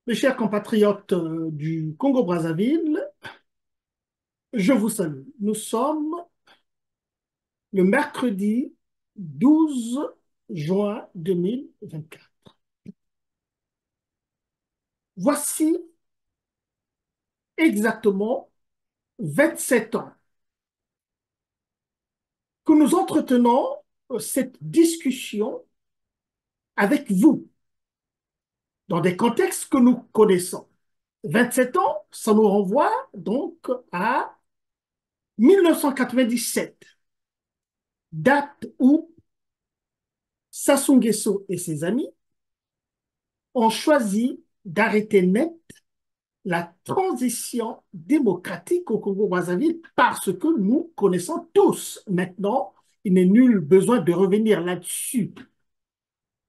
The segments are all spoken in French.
Mes chers compatriotes du Congo-Brazzaville, je vous salue. Nous sommes le mercredi 12 juin 2024. Voici exactement 27 ans que nous entretenons cette discussion avec vous dans des contextes que nous connaissons. 27 ans, ça nous renvoie donc à 1997, date où Sassou Nguesso et ses amis ont choisi d'arrêter net la transition démocratique au Congo-Brazzaville parce que nous connaissons tous maintenant, il n'est nul besoin de revenir là-dessus.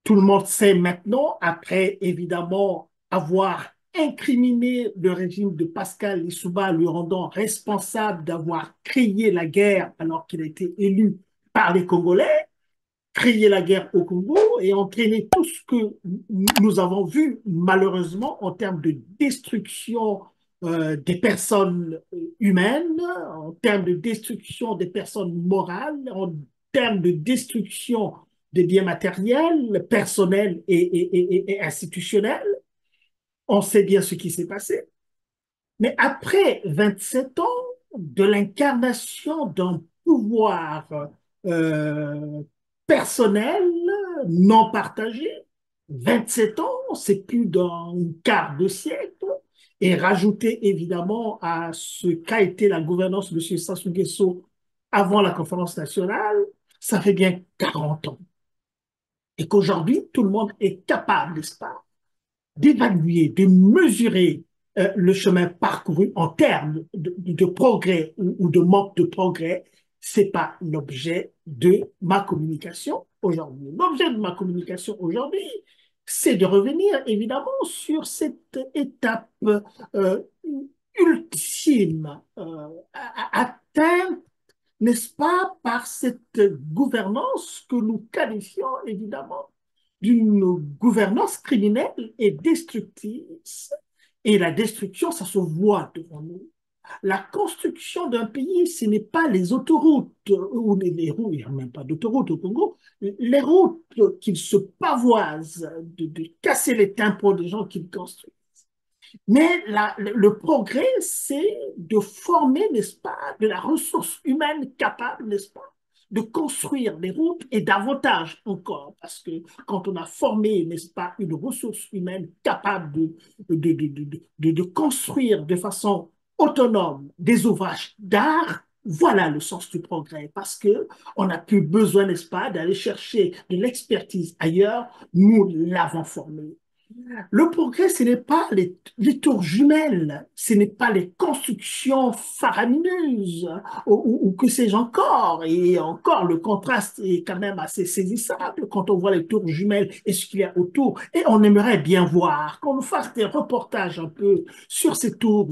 Tout le monde sait maintenant, après évidemment avoir incriminé le régime de Pascal Lissouba, lui rendant responsable d'avoir créé la guerre alors qu'il a été élu par les Congolais, créer la guerre au Congo et entraîner tout ce que nous avons vu malheureusement en termes de destruction des personnes humaines, en termes de destruction des personnes morales, en termes de destruction des biens matériels, personnels et institutionnels. On sait bien ce qui s'est passé. Mais après 27 ans de l'incarnation d'un pouvoir euh, personnel, non partagé, 27 ans, c'est plus d'un quart de siècle, et rajouter évidemment à ce qu'a été la gouvernance de M. Sassou Nguesso avant la conférence nationale, ça fait bien 40 ans. Et qu'aujourd'hui, tout le monde est capable, n'est-ce pas, d'évaluer, de mesurer le chemin parcouru en termes de progrès ou de manque de progrès, c'est pas l'objet de ma communication aujourd'hui. L'objet de ma communication aujourd'hui, c'est de revenir évidemment sur cette étape euh, ultime atteinte, n'est-ce pas, par cette gouvernance que nous qualifions évidemment d'une gouvernance criminelle et destructrice. Et la destruction, ça se voit devant nous. La construction d'un pays, ce n'est pas les autoroutes ou les routes, il n'y a même pas d'autoroutes au Congo, les routes qu'ils se pavoisent de casser les tympans des gens qu'ils construisent. Mais le progrès, c'est de former, n'est-ce pas, de la ressource humaine capable, n'est-ce pas, de construire des routes et davantage encore, parce que quand on a formé, n'est-ce pas, une ressource humaine capable de construire de façon autonome des ouvrages d'art, voilà le sens du progrès, parce que on n'a plus besoin, n'est-ce pas, d'aller chercher de l'expertise ailleurs, nous l'avons formé. Le progrès, ce n'est pas les tours jumelles, ce n'est pas les constructions faramineuses ou que sais-je encore. Et encore, le contraste est quand même assez saisissable quand on voit les tours jumelles et ce qu'il y a autour. Et on aimerait bien voir qu'on nous fasse des reportages un peu sur ces tours,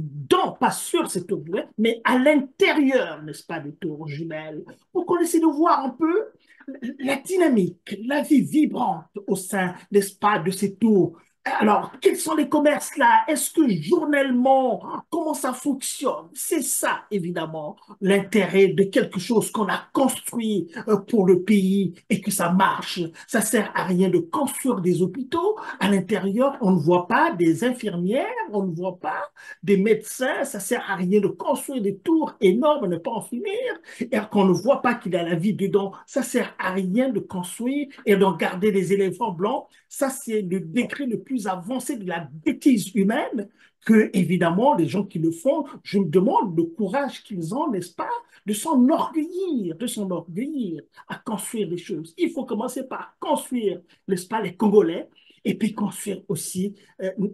pas sur ces tours jumelles, mais à l'intérieur, n'est-ce pas, des tours jumelles, pour qu'on essaie de voir un peu la dynamique, la vie vibrante au sein, n'est-ce pas, de ces tours. Alors, quels sont les commerces là? Est-ce que journellement, comment ça fonctionne? C'est ça, évidemment, l'intérêt de quelque chose qu'on a construit pour le pays et que ça marche. Ça sert à rien de construire des hôpitaux. À l'intérieur, on ne voit pas des infirmières, on ne voit pas des médecins. Ça sert à rien de construire des tours énormes, ne pas en finir, et qu'on ne voit pas qu'il y a la vie dedans. Ça sert à rien de construire et d'en garder des éléphants blancs. Ça, c'est le degré le plus avancé de la bêtise humaine que, évidemment, les gens qui le font, je me demande le courage qu'ils ont, n'est-ce pas, de s'enorgueillir à construire des choses. Il faut commencer par construire, n'est-ce pas, les Congolais, et puis construire aussi,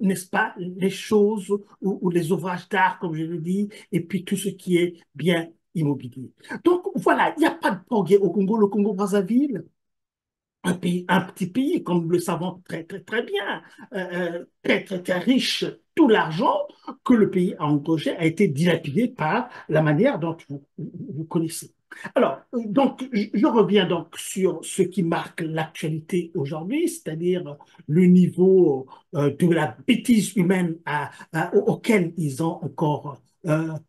n'est-ce pas, les choses ou les ouvrages d'art, comme je le dis, et puis tout ce qui est bien immobilier. Donc voilà, il n'y a pas de progrès au Congo. Le Congo-Brazzaville, un petit pays, comme nous le savons très, très, très bien, très, très, très riche, tout l'argent que le pays a engagé a été dilapidé par la manière dont vous connaissez. Alors, donc, je reviens donc sur ce qui marque l'actualité aujourd'hui, c'est-à-dire le niveau de la bêtise humaine auquel ils ont encore,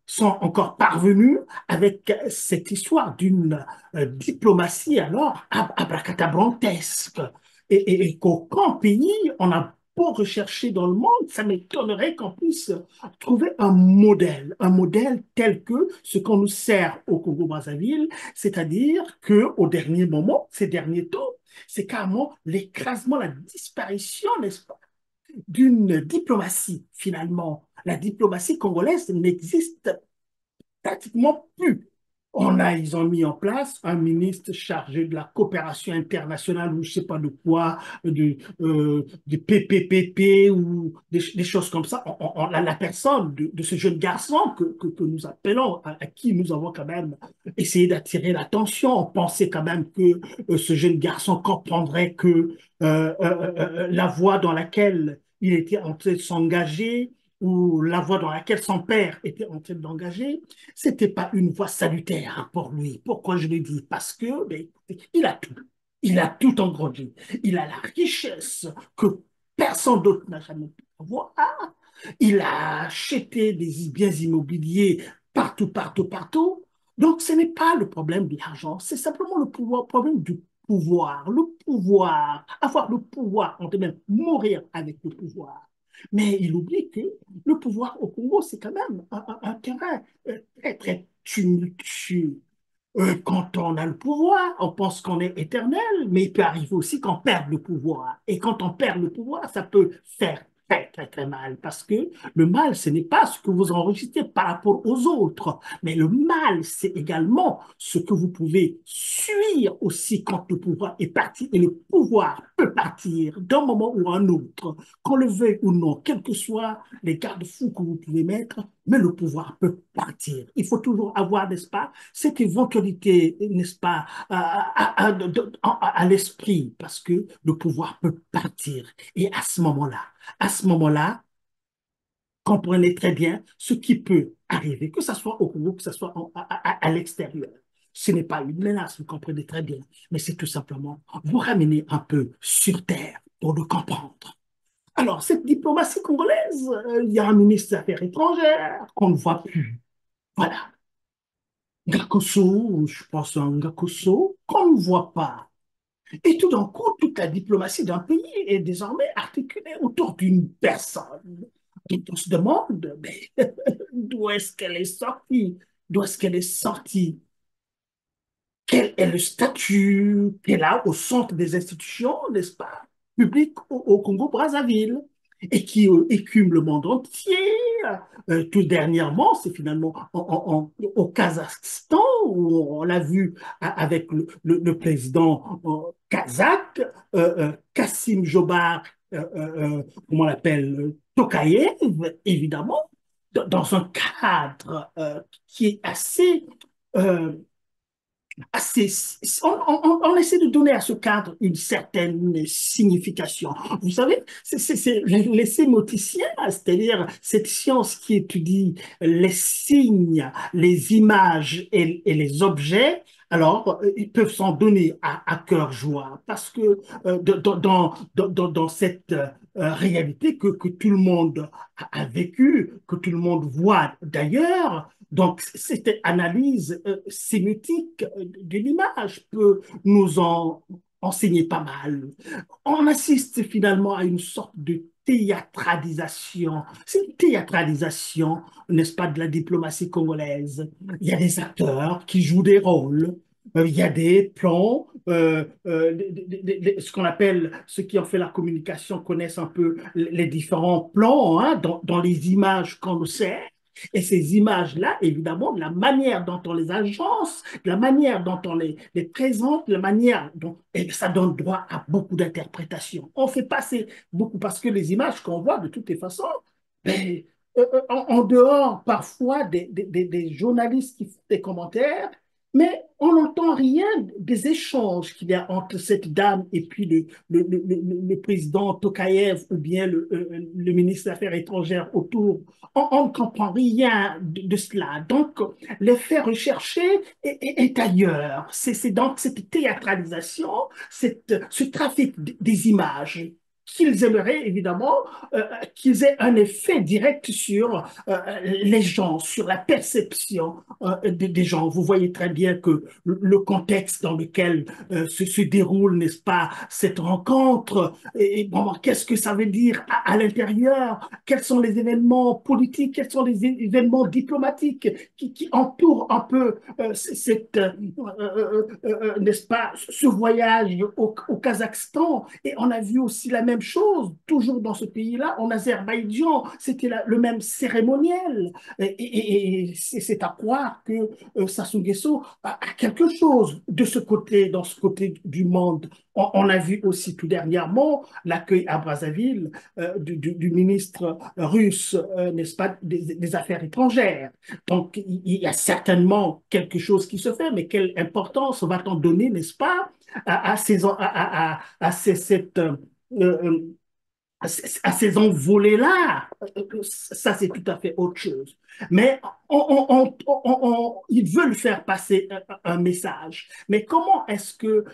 sont encore parvenus avec cette histoire d'une diplomatie alors abracadabrantesque. Et qu'aucun pays, on a beau rechercher dans le monde, ça m'étonnerait qu'on puisse trouver un modèle tel que ce qu'on nous sert au Congo-Brazzaville, c'est-à-dire que au dernier moment, ces derniers temps, c'est carrément l'écrasement, la disparition, n'est-ce pas, d'une diplomatie finalement. La diplomatie congolaise n'existe pratiquement plus. Ils ont mis en place un ministre chargé de la coopération internationale ou je sais pas de quoi, de PPPP ou des choses comme ça. La personne de ce jeune garçon que nous appelons, à qui nous avons quand même essayé d'attirer l'attention, on pensait quand même que ce jeune garçon comprendrait que la voie dans laquelle il était en train de s'engager ou la voie dans laquelle son père était en train d'engager, c'était pas une voie salutaire pour lui. Pourquoi je le dis? Parce que ben, il a tout. Il a tout engrangé. Il a la richesse que personne d'autre n'a jamais pu avoir. Il a acheté des biens immobiliers partout, partout, partout. Donc, ce n'est pas le problème de l'argent, c'est simplement le pouvoir, problème du pouvoir. Le pouvoir, avoir le pouvoir, on peut même mourir avec le pouvoir. Mais il oublie que le pouvoir au Congo, c'est quand même un terrain très, très tumultueux. Quand on a le pouvoir, on pense qu'on est éternel, mais il peut arriver aussi qu'on perde le pouvoir. Et quand on perd le pouvoir, ça peut faire très, très, très mal. Parce que le mal, ce n'est pas ce que vous enregistrez par rapport aux autres, mais le mal, c'est également ce que vous pouvez suivre aussi quand le pouvoir est parti. Et le pouvoir peut partir d'un moment ou à un autre, qu'on le veuille ou non, quels que soient les garde-fous que vous pouvez mettre, mais le pouvoir peut partir. Il faut toujours avoir, n'est-ce pas, cette éventualité, n'est-ce pas, à l'esprit, parce que le pouvoir peut partir. Et à ce moment-là, comprenez très bien ce qui peut arriver, que ce soit au Congo, que ce soit à l'extérieur. Ce n'est pas une menace, vous comprenez très bien, mais c'est tout simplement vous ramener un peu sur terre pour le comprendre. Alors, cette diplomatie congolaise, il y a un ministre des Affaires étrangères qu'on ne voit plus. Voilà. Ngakosso, je pense à un Ngakosso, qu'on ne voit pas. Et tout d'un coup, toute la diplomatie d'un pays est désormais articulée autour d'une personne. Et on se demande, mais d'où est-ce qu'elle est sortie? D'où est-ce qu'elle est sortie? Quel est le statut qu'elle a au centre des institutions, n'est-ce pas, publiques au Congo-Brazzaville et qui écume le monde entier. Tout dernièrement, c'est finalement au Kazakhstan où on l'a vu avec le président kazakh, Kassim Jomart, comment on l'appelle, Tokayev, évidemment, dans un cadre qui est assez on essaie de donner à ce cadre une certaine signification. Vous savez, c'est les sémoticiens, c'est-à-dire cette science qui étudie les signes, les images et les objets. Alors, ils peuvent s'en donner à cœur joie parce que dans cette réalité que tout le monde a vécu, que tout le monde voit d'ailleurs, donc, cette analyse sémiotique de l'image peut nous en enseigner pas mal. On assiste finalement à une sorte de théâtralisation. C'est une théâtralisation, n'est-ce pas, de la diplomatie congolaise. Il y a des acteurs qui jouent des rôles. Il y a des plans, ce qu'on appelle, ceux qui ont fait la communication connaissent un peu les différents plans hein, dans les images qu'on nous sert. Et ces images-là, évidemment, de la manière dont on les agence, de la manière dont on les présente, de la manière dont et ça donne droit à beaucoup d'interprétations. On fait passer beaucoup parce que les images qu'on voit de toutes les façons, ben, en dehors parfois des journalistes qui font des commentaires, Mais on n'entend rien des échanges qu'il y a entre cette dame et puis le président Tokayev ou bien le ministre des Affaires étrangères autour. On ne comprend rien de cela. Donc, l'effet recherché est ailleurs. C'est donc cette théâtralisation, ce trafic des images qu'ils aimeraient évidemment qu'ils aient un effet direct sur les gens, sur la perception des gens. Vous voyez très bien que le contexte dans lequel se déroule, n'est-ce pas, cette rencontre, et bon, qu'est-ce que ça veut dire à l'intérieur, quels sont les événements politiques, quels sont les événements diplomatiques qui entourent un peu n'est-ce pas, ce voyage au Kazakhstan. Et on a vu aussi la même chose, toujours dans ce pays-là, en Azerbaïdjan, c'était le même cérémoniel. Et c'est à croire que Sassou Nguesso a quelque chose de ce côté, dans ce côté du monde. On a vu aussi tout dernièrement l'accueil à Brazzaville du ministre russe, n'est-ce pas, des Affaires étrangères. Donc, il y a certainement quelque chose qui se fait, mais quelle importance va-t-on donner, n'est-ce pas, cette, à ces envolées-là, ça c'est tout à fait autre chose. Mais ils veulent faire passer un message. Mais comment est-ce que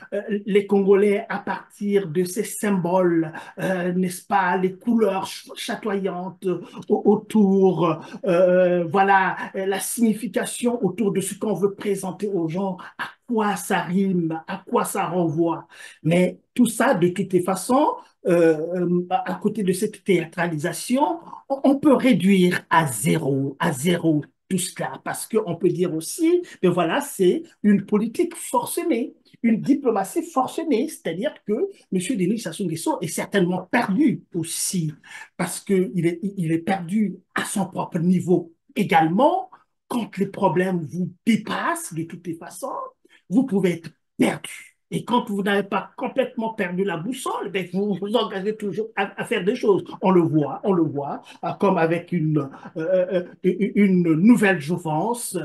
les Congolais, à partir de ces symboles, n'est-ce pas, les couleurs chatoyantes autour, voilà, la signification autour de ce qu'on veut présenter aux gens, à quoi ça rime, à quoi ça renvoie. Mais tout ça, de toutes les façons, à côté de cette théâtralisation, on peut réduire à zéro tout cela, parce qu'on peut dire aussi que voilà, c'est une politique forcenée, une diplomatie forcenée, c'est-à-dire que M. Denis Sassou Nguesso est certainement perdu aussi, parce qu'il est perdu à son propre niveau également. Quand les problèmes vous dépassent de toutes les façons, vous pouvez être perdu. Et quand vous n'avez pas complètement perdu la boussole, ben vous vous engagez toujours à faire des choses. On le voit, comme avec une nouvelle jouvence.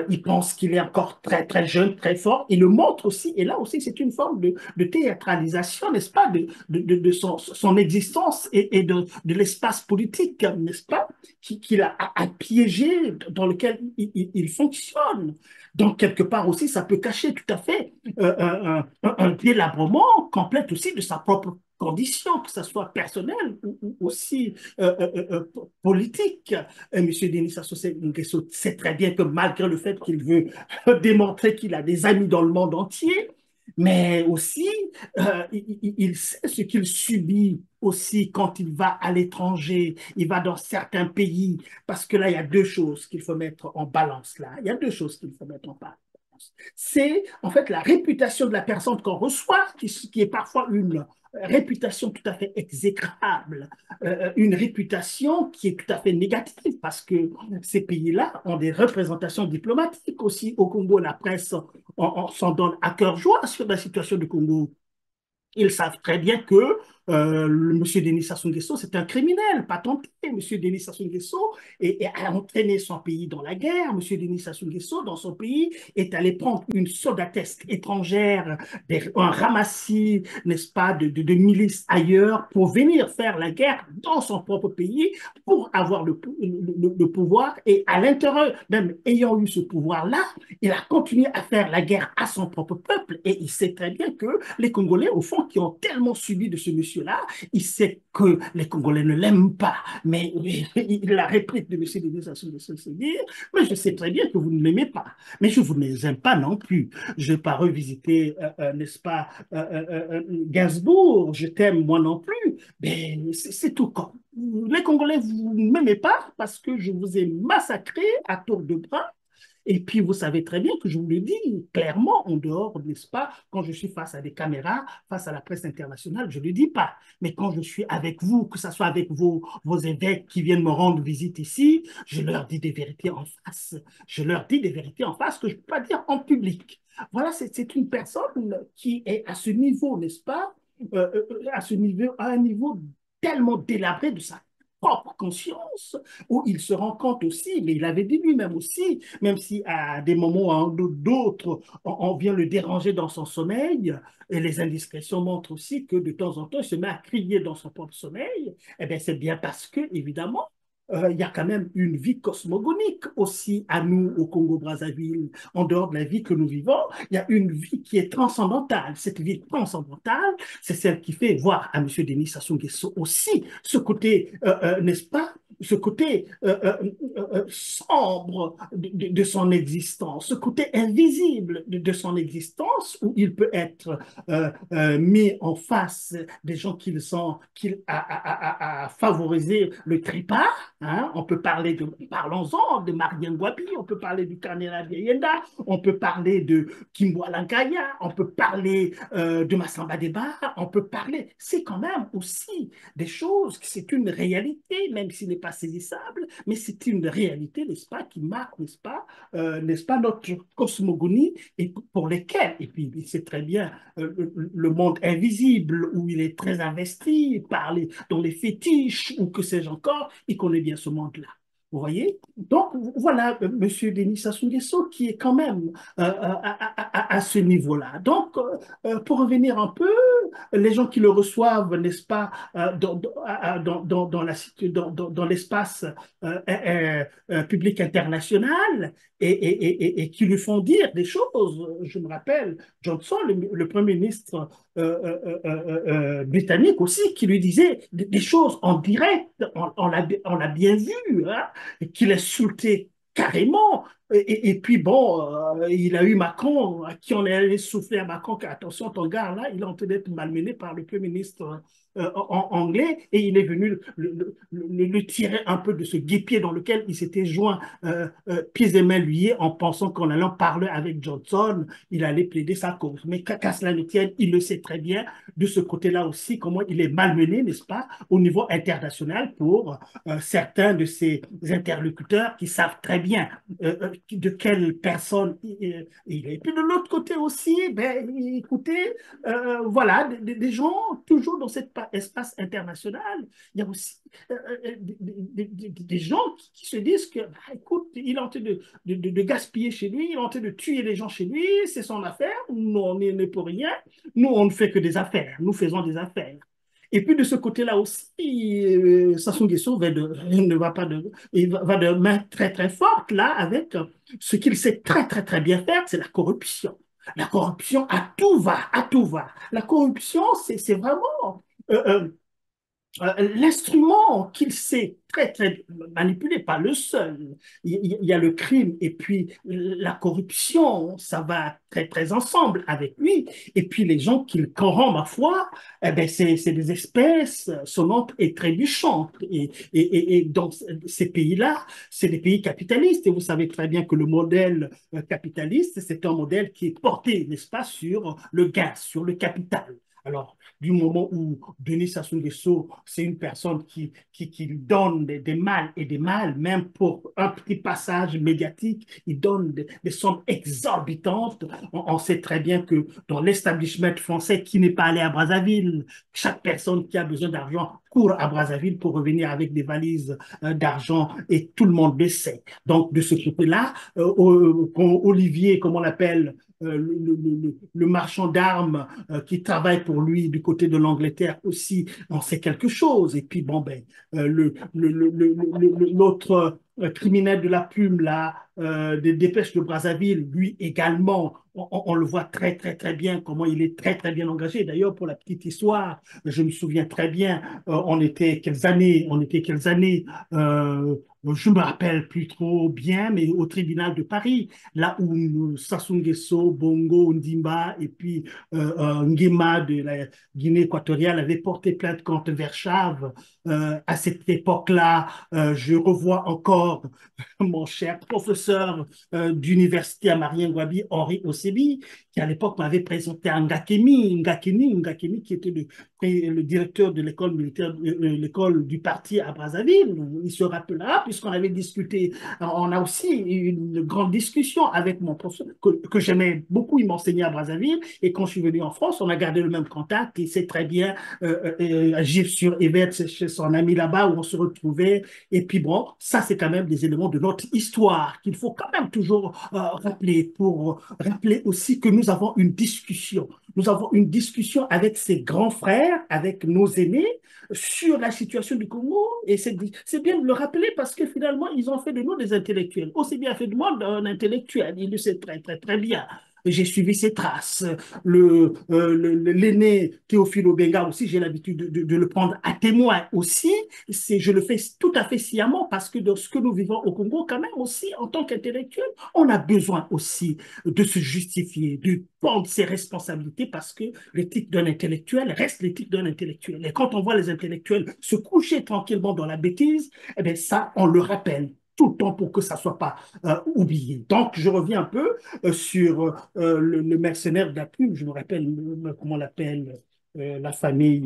Il pense qu'il est encore très, très jeune, très fort. Il le montre aussi. Et là aussi, c'est une forme de théâtralisation, n'est-ce pas, de son existence et de l'espace politique, n'est-ce pas, qu'il a piégé, dans lequel il fonctionne. Donc, quelque part aussi, ça peut cacher tout à fait un délabrement complet aussi de sa propre condition, que ce soit personnelle ou aussi politique. Monsieur Denis Sassou Nguesso sait très bien que malgré le fait qu'il veut démontrer qu'il a des amis dans le monde entier, mais aussi il sait ce qu'il subit aussi quand il va à l'étranger, il va dans certains pays, parce que là, il y a deux choses qu'il faut mettre en balance là. Il y a deux choses qu'il faut mettre en balance. C'est en fait la réputation de la personne qu'on reçoit, qui est parfois une réputation tout à fait exécrable, une réputation qui est tout à fait négative, parce que ces pays-là ont des représentations diplomatiques aussi. Au Congo, la presse s'en donne à cœur joie sur la situation du Congo. Ils savent très bien que M. Denis Sassou Nguesso, c'est un criminel, pas tenté. M. Denis Sassou Nguesso a entraîné son pays dans la guerre. M. Denis Sassou Nguesso, dans son pays, est allé prendre une soldatesque étrangère, un ramassis, n'est-ce pas, de milices ailleurs pour venir faire la guerre dans son propre pays pour avoir le pouvoir. Et à l'intérieur, même ayant eu ce pouvoir-là, il a continué à faire la guerre à son propre peuple. Et il sait très bien que les Congolais, au fond, qui ont tellement subi de ce monsieur-là, il sait que les Congolais ne l'aiment pas. Mais la réplique de M. Denis Sassou Nguesso, c'est dire, mais je sais très bien que vous ne l'aimez pas. Mais je vous ne les aime pas non plus. Je ne vais pas revisiter, n'est-ce pas, Gainsbourg, je t'aime moi non plus. Mais c'est tout comme. Les Congolais, vous ne m'aimez pas parce que je vous ai massacré à tour de bras. Et puis, vous savez très bien que je vous le dis clairement en dehors, n'est-ce pas, quand je suis face à des caméras, face à la presse internationale, je ne le dis pas. Mais quand je suis avec vous, que ce soit avec vos évêques qui viennent me rendre visite ici, je leur dis des vérités en face. Je leur dis des vérités en face que je ne peux pas dire en public. Voilà, c'est une personne qui est à ce niveau, n'est-ce pas, à un niveau tellement délabré de sa propre conscience, où il se rend compte aussi, mais il avait dit lui-même aussi, même si à des moments ou d'autres, on vient le déranger dans son sommeil, et les indiscrétions montrent aussi que de temps en temps, il se met à crier dans son propre sommeil, eh bien, c'est bien parce que, évidemment, il y a quand même une vie cosmogonique aussi à nous au Congo-Brazzaville. En dehors de la vie que nous vivons, il y a une vie qui est transcendantale. Cette vie transcendantale, c'est celle qui fait voir à M. Denis Sassou Nguesso aussi ce côté, n'est-ce pas, ce côté sombre de son existence, ce côté invisible de son existence, où il peut être mis en face des gens qu'il a favorisé le trépas. Hein? On peut parler parlons-en, de Marien Ngouabi, on peut parler du Canela Vieyenda, on peut parler de Kimbo Alankaya, on peut parler de Massamba Deba, on peut parler, c'est quand même aussi des choses, c'est une réalité, même s'il n'est pas saisissable, mais c'est une réalité, n'est-ce pas, qui marque, n'est-ce pas, notre cosmogonie et pour lesquelles, et puis c'est très bien le monde invisible où il est très investi, parler dans les fétiches ou que sais-je encore, il connaît bien ce monde-là. Vous voyez? Donc, voilà, Monsieur Denis Sassou Nguesso qui est quand même à ce niveau-là. Donc, pour revenir un peu, les gens qui le reçoivent, n'est-ce pas, dans l'espace public international et qui lui font dire des choses. Je me rappelle Johnson, le Premier ministre britannique aussi, qui lui disait des choses en direct, on l'a bien vu, hein, qu'il insultait carrément. Et puis bon, il a eu Macron, à qui on est allé souffler à Macron, attention, ton gars là, il est en train d'être malmené par le Premier ministre anglais, et il est venu le tirer un peu de ce guépier dans lequel il s'était joint pieds et mains liés en pensant qu'en allant parler avec Johnson, il allait plaider sa cause. Mais qu'à cela ne tienne, il le sait très bien de ce côté-là aussi, comment il est malmené, n'est-ce pas, au niveau international pour certains de ses interlocuteurs qui savent très bien de quelle personne il est. Et puis de l'autre côté aussi, ben, écoutez, voilà, des gens toujours dans cet espace international, il y a aussi des gens qui se disent que, bah, écoute, il est en train de gaspiller chez lui, il est en train de tuer les gens chez lui, c'est son affaire, nous, on n'est pour rien, nous, on ne fait que des affaires, nous faisons des affaires. Et puis de ce côté-là aussi, Sassou Nguesso ne va pas va de main très très forte là avec ce qu'il sait très très très bien faire, c'est la corruption. La corruption à tout va, à tout va. La corruption, c'est vraiment l'instrument qu'il sait très, très manipuler, pas le seul. Il y a le crime et puis la corruption, ça va très, très ensemble avec lui. Et puis les gens qu'il corrompt, ma foi, eh ben, c'est des espèces sonnantes et trébuchantes. Et dans ces pays-là, c'est des pays capitalistes. Et vous savez très bien que le modèle capitaliste, c'est un modèle qui est porté, n'est-ce pas, sur le gain, sur le capital. Alors, du moment où Denis Sassou Nguesso, c'est une personne qui donne des mâles et des mâles, même pour un petit passage médiatique, il donne des sommes exorbitantes. On sait très bien que dans l'establishment français qui n'est pas allé à Brazzaville, chaque personne qui a besoin d'argent court à Brazzaville pour revenir avec des valises d'argent et tout le monde le sait. Donc, de ce côté-là, Olivier, comme on l'appelle, le marchand d'armes qui travaille pour lui du côté de l'Angleterre aussi en sait quelque chose. Et puis, bon, ben, l'autre criminel de la plume, là, des dépêches de Brazzaville, lui également, on le voit très, très, très bien, comment il est très, très bien engagé. D'ailleurs, pour la petite histoire, je me souviens très bien, on était quelles années, je me rappelle plus trop bien, mais au tribunal de Paris, là où Sassou Nguesso, Bongo, Ndimba et puis Nguema de la Guinée équatoriale avaient porté plainte contre Verschave. À cette époque-là, je revois encore mon cher professeur d'université à Marien Ngouabi, Henri Osebi, qui à l'époque m'avait présenté à Ngakeni qui était le directeur de l'école militaire, l'école du parti à Brazzaville. Il se rappellera, puisqu'on avait discuté, on a aussi eu une grande discussion avec mon professeur, que j'aimais beaucoup, il m'enseignait à Brazzaville, et quand je suis venu en France, on a gardé le même contact, il sait très bien agir sur Evert, chez son ami là-bas, où on se retrouvait, et puis bon, ça c'est quand même des éléments de notre histoire qu'il faut quand même toujours rappeler, pour rappeler aussi que nous avons une discussion. Nous avons une discussion avec ses grands frères, avec nos aînés, sur la situation du Congo. Et c'est bien de le rappeler parce que finalement, ils ont fait de nous des intellectuels. Aussi bien fait de moi d'un intellectuel. Il le sait très, très, très bien. J'ai suivi ses traces. L'aîné Théophile Obenga aussi, j'ai l'habitude de le prendre à témoin aussi. Je le fais tout à fait sciemment parce que dans ce que nous vivons au Congo, quand même aussi, en tant qu'intellectuel, on a besoin aussi de se justifier, de prendre ses responsabilités parce que l'éthique d'un intellectuel reste l'éthique d'un intellectuel. Et quand on voit les intellectuels se coucher tranquillement dans la bêtise, eh bien ça, on le rappelle tout le temps pour que ça ne soit pas oublié. Donc, je reviens un peu sur le mercenaire de la pub. Je me rappelle, comment on l'appelle, la famille.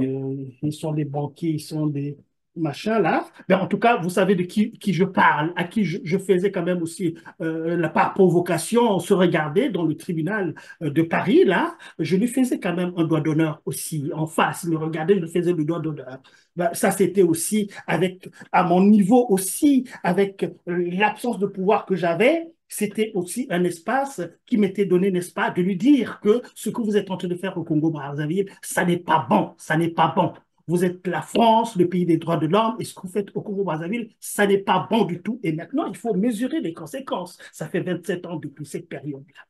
Ils sont des banquiers, ils sont des machins là. Mais en tout cas, vous savez de qui je parle, à qui je faisais quand même aussi la par provocation, on se regardait dans le tribunal de Paris, là, je lui faisais quand même un doigt d'honneur aussi en face. Il me regardait, je lui faisais le doigt d'honneur. Ben, ça, c'était aussi avec, à mon niveau aussi, avec l'absence de pouvoir que j'avais, c'était aussi un espace qui m'était donné, n'est-ce pas, de lui dire que ce que vous êtes en train de faire au Congo-Brazzaville, ça n'est pas bon, ça n'est pas bon. Vous êtes la France, le pays des droits de l'homme, et ce que vous faites au Congo-Brazzaville, ça n'est pas bon du tout. Et maintenant, il faut mesurer les conséquences. Ça fait 27 ans depuis cette période-là.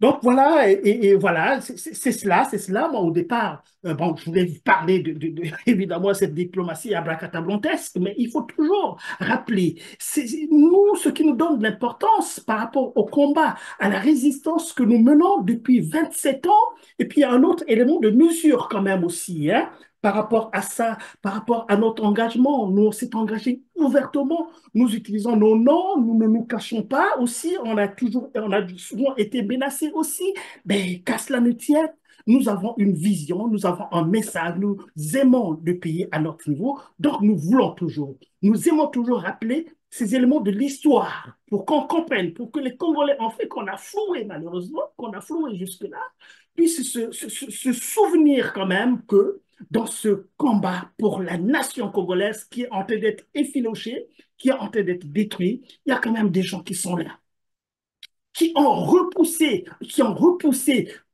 Donc voilà, et voilà, c'est cela. Moi, au départ, bon, je voulais vous parler évidemment, cette diplomatie abracadabrantesque, mais il faut toujours rappeler, nous, ce qui nous donne de l'importance par rapport au combat, à la résistance que nous menons depuis 27 ans, et puis il y a un autre élément de mesure quand même aussi, hein, par rapport à ça, par rapport à notre engagement. Nous, on s'est engagé ouvertement, nous utilisons nos noms, nous ne nous cachons pas aussi, on a souvent été menacés aussi, mais qu'à cela ne tienne, nous avons une vision, nous avons un message, nous aimons le pays à notre niveau, donc nous aimons toujours rappeler ces éléments de l'histoire pour qu'on comprenne, pour que les Congolais, en fait, qu'on a floué malheureusement, qu'on a floué jusque-là, puissent se souvenir quand même que dans ce combat pour la nation congolaise qui est en train d'être effilochée, qui est en train d'être détruite, il y a quand même des gens qui sont là, qui ont repoussé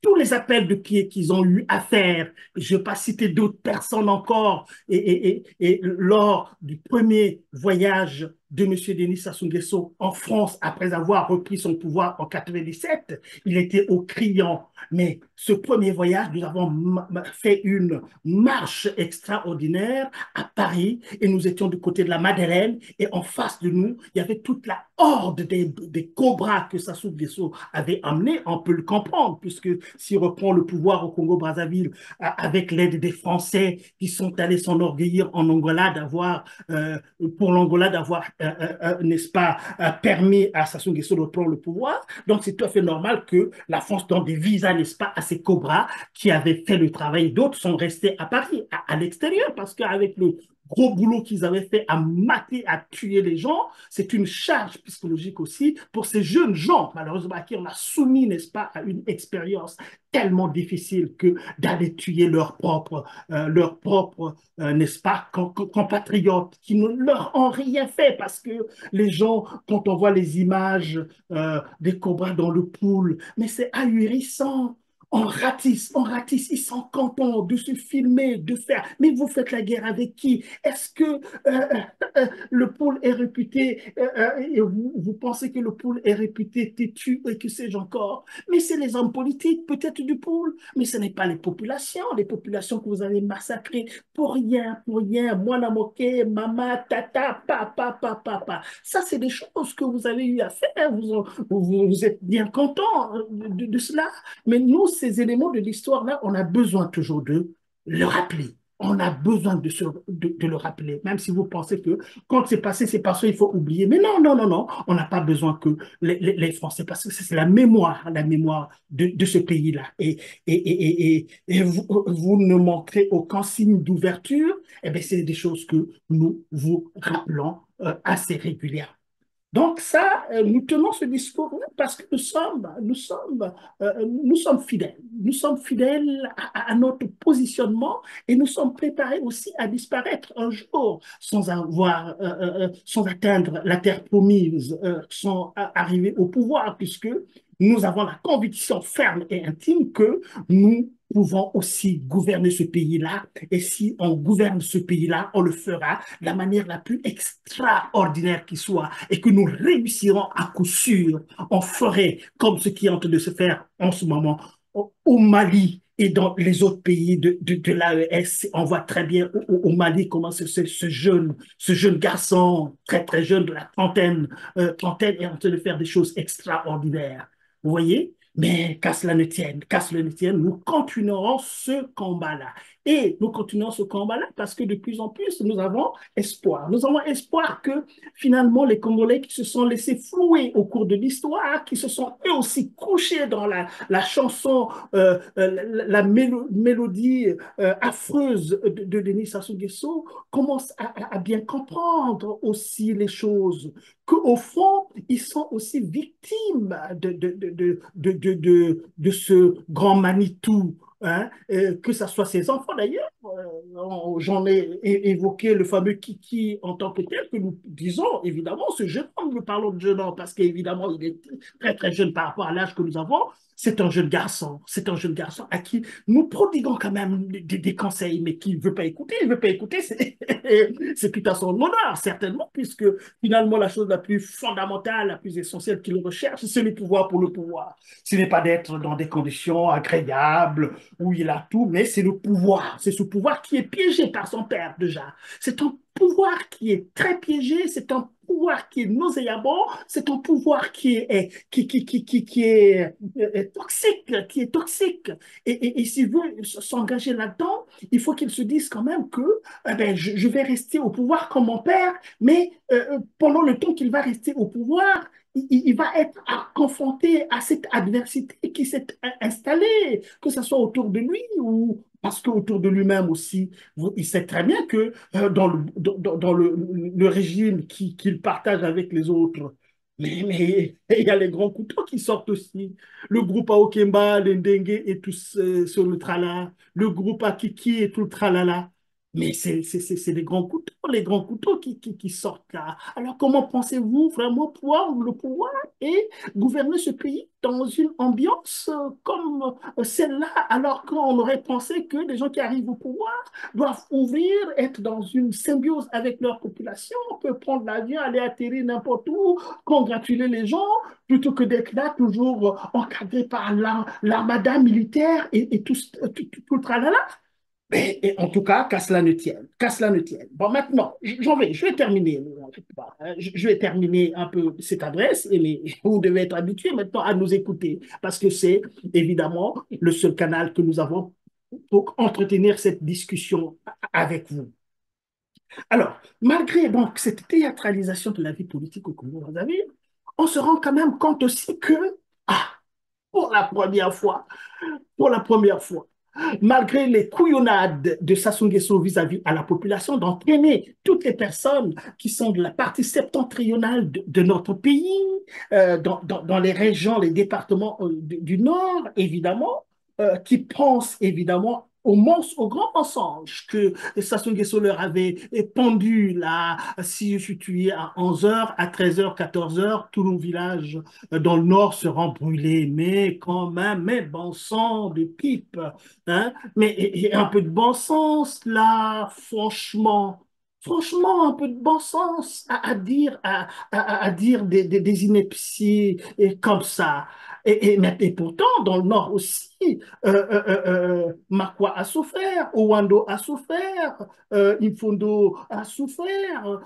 tous les appels de pied qu'ils ont eu à faire. Je ne vais pas citer d'autres personnes encore. Et lors du premier voyage de M. Denis Sassou Nguesso en France, après avoir repris son pouvoir en 97, il était au criant. Mais ce premier voyage, nous avons fait une marche extraordinaire à Paris et nous étions du côté de la Madeleine et en face de nous, il y avait toute la horde des cobras que Sassou Nguesso avait amenés. On peut le comprendre puisque s'il reprend le pouvoir au Congo-Brazzaville avec l'aide des Français qui sont allés s'enorgueillir en Angola pour l'Angola d'avoir, n'est-ce pas, permis à Sassou Nguesso de prendre le pouvoir. Donc c'est tout à fait normal que la France donne des visas, n'est-ce pas, à ces cobras qui avaient fait le travail. D'autres sont restés à Paris, à l'extérieur, parce qu'avec le gros boulot qu'ils avaient fait à mater, à tuer les gens, c'est une charge psychologique aussi pour ces jeunes gens, malheureusement, à qui on a soumis, n'est-ce pas, à une expérience tellement difficile que d'aller tuer n'est-ce pas, compatriotes qui ne leur ont rien fait parce que les gens, quand on voit les images des cobras dans le pool, mais c'est ahurissant. On ratisse, ils sont contents de se filmer, de faire. Mais vous faites la guerre avec qui? Est-ce que le pôle est réputé, et vous pensez que le pôle est réputé têtu et que sais-je encore? Mais c'est les hommes politiques, peut-être du pôle, mais ce n'est pas les populations que vous avez massacrées pour rien, Mwana Moké, Mama, Tata, Papa, Papa, Papa. Ça, c'est des choses que vous avez eu à faire, vous êtes bien content de cela, mais nous, ces éléments de l'histoire-là, on a besoin toujours de le rappeler. On a besoin de le rappeler, même si vous pensez que quand c'est passé, c'est passé, il faut oublier. Mais non, non, non, non, on n'a pas besoin que les Français, parce que c'est la mémoire de ce pays-là. Et vous ne montrez aucun signe d'ouverture, eh bien, c'est des choses que nous vous rappelons assez régulièrement. Donc ça, nous tenons ce discours-là parce que nous sommes fidèles. Nous sommes fidèles à notre positionnement et nous sommes préparés aussi à disparaître un jour sans atteindre la terre promise, sans arriver au pouvoir, puisque nous avons la conviction ferme et intime que nous pouvons aussi gouverner ce pays-là. Et si on gouverne ce pays-là, on le fera de la manière la plus extraordinaire qui soit et que nous réussirons à coup sûr. On ferait comme ce qui est en train de se faire en ce moment au Mali et dans les autres pays de l'AES. On voit très bien au Mali comment ce jeune garçon, très très jeune, de la trentaine, est en train de faire des choses extraordinaires. Vous voyez? Mais qu'à cela ne tienne, nous continuerons ce combat-là. Et nous continuons ce combat-là parce que de plus en plus, nous avons espoir. Nous avons espoir que finalement, les Congolais qui se sont laissés flouer au cours de l'histoire, qui se sont eux aussi couchés dans la chanson, mélodie affreuse de Denis Sassou Nguesso, commencent à bien comprendre aussi les choses, qu'au fond, ils sont aussi victimes de ce grand Manitou, hein, que ce soit ses enfants d'ailleurs. J'en ai évoqué le fameux Kiki en tant que tel, que nous disons évidemment, ce jeune homme, nous parlons de jeune homme parce qu'évidemment, il est très très jeune par rapport à l'âge que nous avons. C'est un jeune garçon à qui nous prodiguons quand même des conseils, mais qui ne veut pas écouter, il ne veut pas écouter, c'est tout à son honneur, certainement, puisque finalement, la chose la plus fondamentale, la plus essentielle qu'il recherche, c'est le pouvoir pour le pouvoir. Ce n'est pas d'être dans des conditions agréables, où il a tout, mais c'est le pouvoir. C'est ce pouvoir qui est piégé par son père déjà. C'est un pouvoir qui est très piégé, c'est un pouvoir qui est nauséabond, c'est un pouvoir qui est toxique, qui est toxique. Et s'il veut s'engager là-dedans, il faut qu'il se dise quand même que eh ben, je vais rester au pouvoir comme mon père, mais pendant le temps qu'il va rester au pouvoir, il va être confronté à cette adversité qui s'est installée, que ce soit autour de lui ou parce qu'autour de lui-même aussi, il sait très bien que dans le régime qu'il partage avec les autres, mais il y a les grands couteaux qui sortent aussi. Le groupe Aokemba, les Ndengue et tout sur le tralala, le groupe Akiki et tout le tralala. Mais c'est les grands couteaux qui sortent là. Alors comment pensez-vous vraiment pouvoir le pouvoir et gouverner ce pays dans une ambiance comme celle-là, alors qu'on aurait pensé que les gens qui arrivent au pouvoir doivent ouvrir, être dans une symbiose avec leur population, peuvent prendre l'avion, aller atterrir n'importe où, congratuler les gens, plutôt que d'être là toujours encadré par l'armada militaire et tout le tralala. Et en tout cas, qu'à cela ne tienne, qu'à cela ne tienne. Bon, maintenant, je vais terminer. Je vais terminer un peu cette adresse vous devez être habitués maintenant à nous écouter parce que c'est évidemment le seul canal que nous avons pour entretenir cette discussion avec vous. Alors, malgré donc cette théâtralisation de la vie politique au Congo, vous avez, on se rend quand même compte aussi que, ah, pour la première fois, pour la première fois, malgré les couillonnades de Sassou Nguesso vis-à-vis à la population, d'entraîner toutes les personnes qui sont de la partie septentrionale de notre pays, dans les régions, les départements du Nord, évidemment, qui pensent évidemment au grand mensonge que Sassou Nguesso leur avait pendu là, si je suis tué à 11 heures, à 13 heures, 14 heures, tous nos villages dans le Nord seront brûlés. Mais quand même, mais bon sang de pipe, hein? Mais et un peu de bon sens, là, franchement. Franchement, un peu de bon sens à dire des inepties comme ça. Et pourtant, dans le Nord aussi, Makwa a souffert, Owando a souffert, Imfondo a souffert,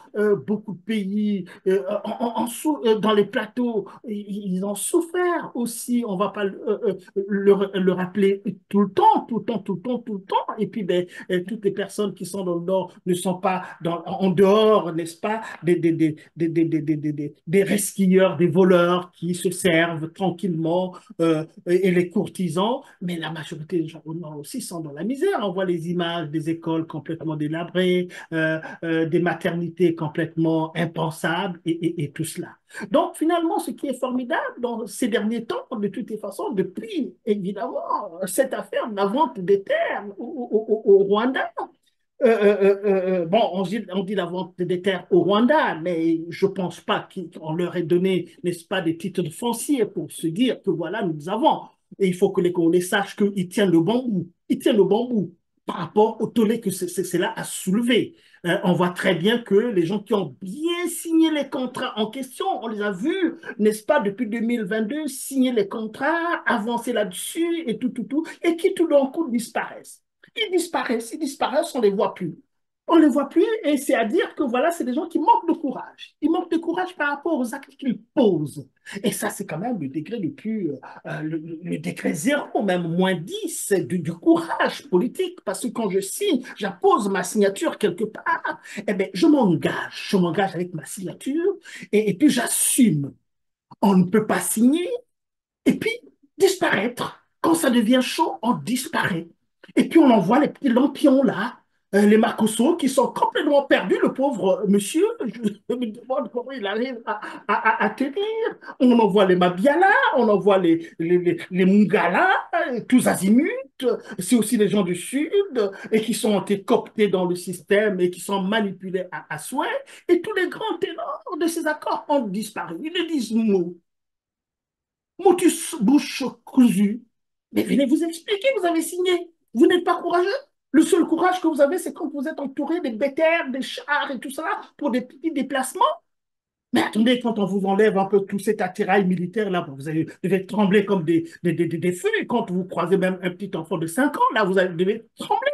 beaucoup de pays dans les plateaux, ils ont souffert aussi. On ne va pas le rappeler tout le temps, tout le temps, tout le temps, tout le temps. Et puis, ben, toutes les personnes qui sont dans le Nord ne sont pas en dehors, n'est-ce pas, des resquilleurs, des voleurs qui se servent tranquillement et les courtisans, mais la majorité des gens au Nord aussi sont dans la misère. On voit les images des écoles complètement délabrées, des maternités complètement impensables et tout cela. Donc, finalement, ce qui est formidable dans ces derniers temps, de toutes les façons, depuis, évidemment, cette affaire de la vente des terres au Rwanda, bon, on dit la vente des terres au Rwanda, mais je ne pense pas qu'on leur ait donné, n'est-ce pas, des titres fonciers pour se dire que voilà, nous avons. Et il faut que les Congolais sachent qu'ils tiennent le bon bout. Ils tiennent le bon bout par rapport au tollé que cela a soulevé. On voit très bien que les gens qui ont bien signé les contrats en question, on les a vus, n'est-ce pas, depuis 2022, signer les contrats, avancer là-dessus et tout, et qui tout d'un coup disparaissent. Ils disparaissent, on ne les voit plus. On ne les voit plus et c'est à dire que voilà, c'est des gens qui manquent de courage. Ils manquent de courage par rapport aux actes qu'ils posent. Et ça, c'est quand même le degré le plus, le degré zéro, même moins 10 du courage politique. Parce que quand je signe, j'appose ma signature quelque part, eh bien, je m'engage avec ma signature et puis j'assume. On ne peut pas signer et puis disparaître. Quand ça devient chaud, on disparaît. Et puis on envoie les petits lampions là, les Marcousseau, qui sont complètement perdus. Le pauvre monsieur, je me demande comment il arrive à tenir. On envoie les Mabiala, on envoie les Mungala, tous azimuts. C'est aussi les gens du Sud et qui sont été cooptés dans le système et qui sont manipulés à souhait. Et tous les grands ténors de ces accords ont disparu. Ils ne disent mot. Motus bouche cousue. Mais venez vous expliquer, vous avez signé. Vous n'êtes pas courageux. Le seul courage que vous avez, c'est quand vous êtes entouré des bétaires, des chars et tout ça pour des petits déplacements. Mais attendez, quand on vous enlève un peu tout cet attirail militaire, là, vous devez trembler comme des feux. Et quand vous croisez même un petit enfant de 5 ans, là, devez trembler.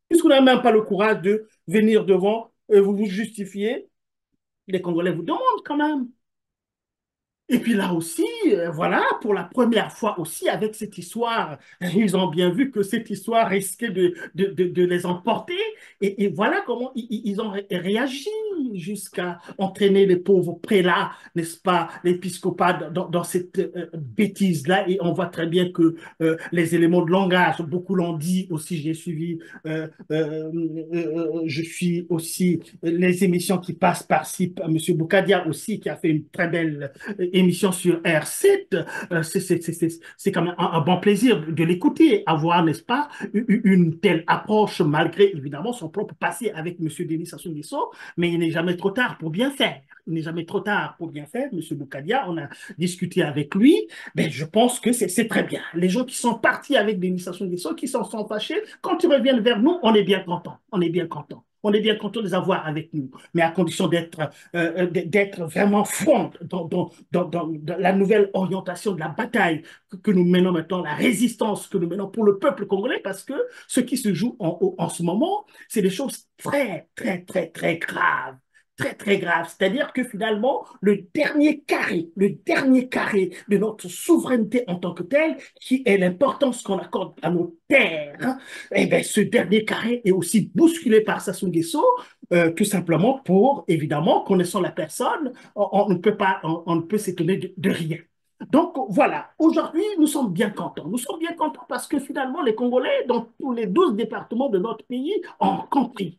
Puisque vous n'avez même pas le courage de venir devant, vous vous justifier. Les Congolais vous demandent quand même. Et puis là aussi, voilà, pour la première fois aussi, avec cette histoire, ils ont bien vu que cette histoire risquait de les emporter. Et voilà comment ils ont réagi jusqu'à entraîner les pauvres prélats, n'est-ce pas, l'épiscopat dans cette bêtise-là. Et on voit très bien que les éléments de langage, beaucoup l'ont dit aussi, j'ai suivi, je suis aussi les émissions qui passent par-ci, M. Boukadia aussi, qui a fait une très belle émission sur R7, c'est quand même un bon plaisir de l'écouter, avoir, n'est-ce pas, une telle approche, malgré évidemment son propre passé avec M. Denis Sassou Nguesso, mais il n'est jamais trop tard pour bien faire. Il n'est jamais trop tard pour bien faire. M. Boukadia, on a discuté avec lui, mais je pense que c'est très bien. Les gens qui sont partis avec Denis Sassou Nguesso, qui s'en sont fâchés, quand ils reviennent vers nous, on est bien content. On est bien content. On est bien content de les avoir avec nous, mais à condition d'être vraiment franc dans la nouvelle orientation de la bataille que nous menons maintenant, la résistance que nous menons pour le peuple congolais, parce que ce qui se joue en ce moment, c'est des choses très graves. Très, très grave. C'est-à-dire que finalement, le dernier carré de notre souveraineté en tant que telle, qui est l'importance qu'on accorde à nos terres, hein, eh bien, ce dernier carré est aussi bousculé par Sassou Nguesso, tout simplement pour, évidemment, connaissant la personne, on ne peut pas, on ne peut s'étonner de rien. Donc voilà, aujourd'hui, nous sommes bien contents. Nous sommes bien contents parce que finalement, les Congolais, dans tous les 12 départements de notre pays, ont compris